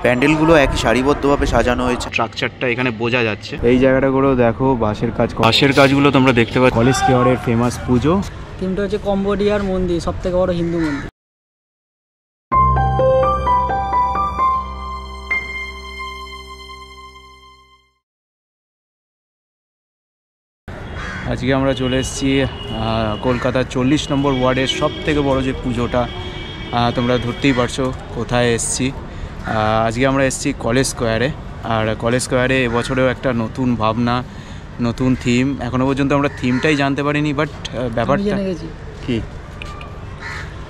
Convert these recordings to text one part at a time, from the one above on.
প্যান্ডেলগুলো একই সারিবদ্ধভাবে সাজানো হয়েছে। স্ট্রাকচারটা এখানে বোঝা যাচ্ছে। এই জায়গাটা করেও দেখো বাঁশের কাজগুলো তোমরা দেখতে পাচ্ছ। কলেজ স্কোয়ারের ফেমাস পুজো। থিমটা হচ্ছে কম্বোডিয়ার মন্দির, সবথেকে বড় হিন্দু মন্দির। আজকে আমরা চলে এসেছি কলকাতার 40 নম্বর ওয়ার্ডের সবথেকে বড় যে পুজোটা, তোমরা ধরতেই পারছো কোথায় এসেছি। আজকে আমরা এসেছি কলেজ স্কোয়ারে। আর কলেজ স্কোয়ারে এবছরেও একটা নতুন ভাবনা, নতুন থিম। এখনও পর্যন্ত আমরা থিমটাই জানতে পারিনি, বাট ব্যাপারটা কি,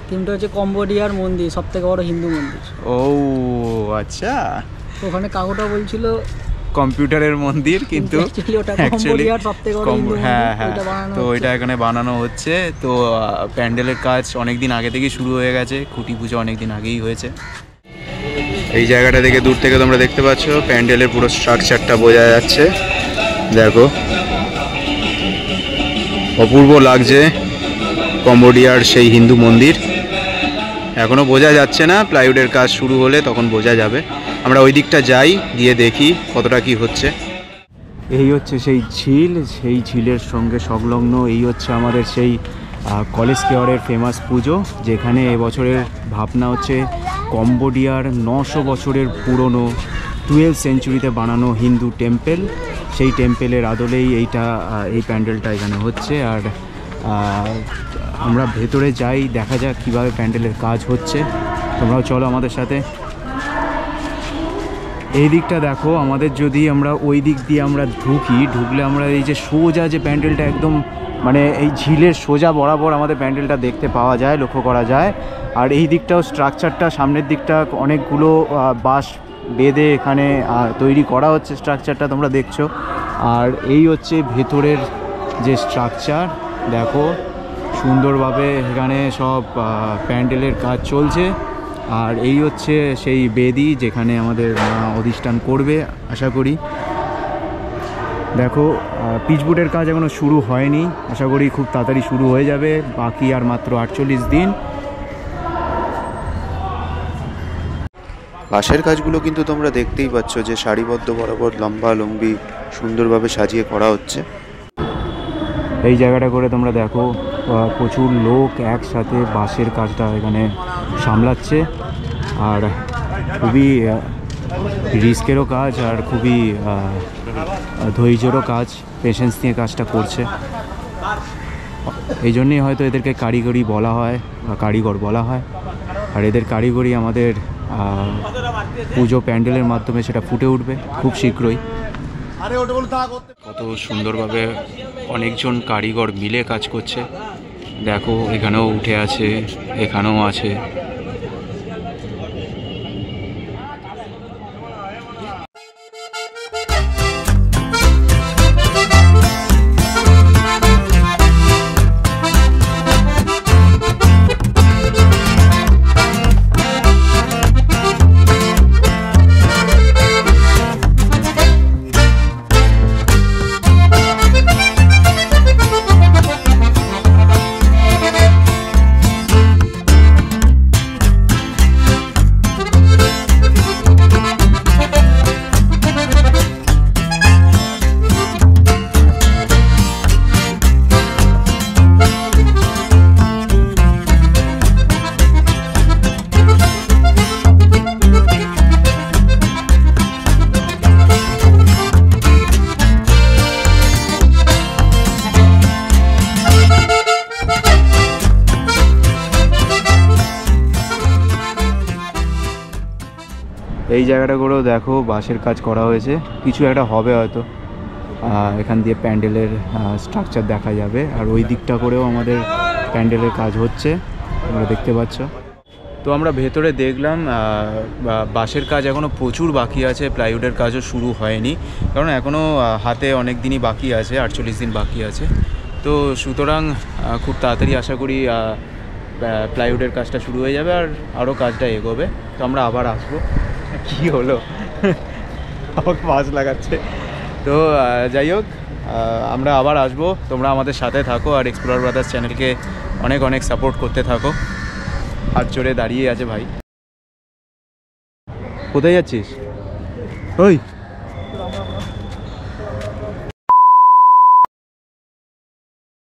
থিমটা হচ্ছে কম্বোডিয়ার মন্দির, সবথেকে বড় হিন্দু মন্দির। ও আচ্ছা, ওখানে কাকুটা বলছিল কম্পিউটারের মন্দির, কিন্তু হ্যাঁ হ্যাঁ, তো এটা এখানে বানানো হচ্ছে। তো প্যান্ডেলের কাজ অনেক দিন আগে থেকেই শুরু হয়ে গেছে, খুঁটি পুজো অনেক দিন আগেই হয়েছে। এই জায়গাটা থেকে দূর থেকে তোমরা দেখতে পাচ্ছ প্যান্ডেলের পুরো স্ট্রাকচারটা বোঝা যাচ্ছে। দেখো অপূর্ব লাগছে কম্বোডিয়ার সেই হিন্দু মন্দির। এখনও বোঝা যাচ্ছে না, প্লাইউডের কাজ শুরু হলে তখন বোঝা যাবে। আমরা ওই দিকটা যাই, গিয়ে দেখি কতটা কি হচ্ছে। এই হচ্ছে সেই ঝিল, সেই ঝিলের সঙ্গে সংলগ্ন এই হচ্ছে আমাদের সেই কলেজ স্কোয়ারের ফেমাস পুজো, যেখানে এবছরের ভাবনা হচ্ছে কম্বোডিয়ার 900 বছরের পুরনো 12th সেঞ্চুরিতে বানানো হিন্দু টেম্পেল। সেই টেম্পেলের আদলেই এই প্যান্ডেলটা এখানে হচ্ছে। আর আমরা ভেতরে যাই, দেখা যাক কীভাবে প্যান্ডেলের কাজ হচ্ছে। তোমরাও চলো আমাদের সাথে। এই দিকটা দেখো, আমাদের যদি আমরা ওই দিক দিয়ে আমরা ঢুকলে আমরা এই যে সোজা যে প্যান্ডেলটা একদম মানে এই ঝিলের সোজা বরাবর আমাদের প্যান্ডেলটা দেখতে পাওয়া যায়, লক্ষ্য করা যায়। আর এই দিকটাও স্ট্রাকচারটা, সামনের দিকটা অনেকগুলো বাঁশ বেঁধে এখানে তৈরি করা হচ্ছে স্ট্রাকচারটা, তোমরা দেখছো। আর এই হচ্ছে ভেতরের যে স্ট্রাকচার, দেখো সুন্দরভাবে এখানে সব প্যান্ডেলের কাজ চলছে। আর এই হচ্ছে সেই বেদি যেখানে আমাদের অধিষ্ঠান করবে আশা করি। দেখো পিচবোর্ডের কাজ এখনও শুরু হয়নি, আশা করি খুব তাড়াতাড়ি শুরু হয়ে যাবে। বাকি আর মাত্র 48 দিন। বাঁশের কাজগুলো কিন্তু তোমরা দেখতেই পাচ্ছ যে সারিবদ্ধ বরাবর লম্বি সুন্দরভাবে সাজিয়ে করা হচ্ছে। এই জায়গাটা করে তোমরা দেখো প্রচুর লোক একসাথে বাঁশের কাজটা এখানে সামলাচ্ছে। আর খুবই রিস্কেরও কাজ আর খুবই ধৈর্যেরও কাজ, পেশেন্স নিয়ে কাজটা করছে। এই জন্যই হয়তো এদেরকে কারিগরি বলা হয় বা কারিগর বলা হয়। আর এদের কারিগরি আমাদের পুজো প্যান্ডেলের মাধ্যমে সেটা ফুটে উঠবে খুব শীঘ্রই। কত সুন্দরভাবে অনেকজন কারিগর মিলে কাজ করছে। দেখো এখানেও উঠে আছে, এখানেও আছে। এই জায়গাটা করেও দেখো বাঁশের কাজ করা হয়েছে, কিছু একটা হবে হয়তো। এখান দিয়ে প্যান্ডেলের স্ট্রাকচার দেখা যাবে। আর ওই দিকটা করেও আমাদের প্যান্ডেলের কাজ হচ্ছে, তোমরা দেখতে পাচ্ছ। তো আমরা ভেতরে দেখলাম বাঁশের কাজ এখনও প্রচুর বাকি আছে, প্লাইউডের কাজও শুরু হয়নি, কারণ এখনও হাতে অনেক দিনই বাকি আছে, 48 দিন বাকি আছে। তো সুতরাং খুব তাড়াতাড়ি আশা করি প্লাইউডের কাজটা শুরু হয়ে যাবে আর আরও কাজটা এগোবে। তো আমরা আবার আসবো। কি হলো, আমাকে মাছ লাগাচ্ছে। তো যাই হোক, আমরা আবার আসবো, তোমরা আমাদের সাথে থাকো আর এক্সপ্লোরার ব্রাদার্স চ্যানেলকে অনেক অনেক সাপোর্ট করতে থাকো। হাত জোড়ে দাঁড়িয়ে আছে ভাই। কোথায় যাচ্ছিস? ওই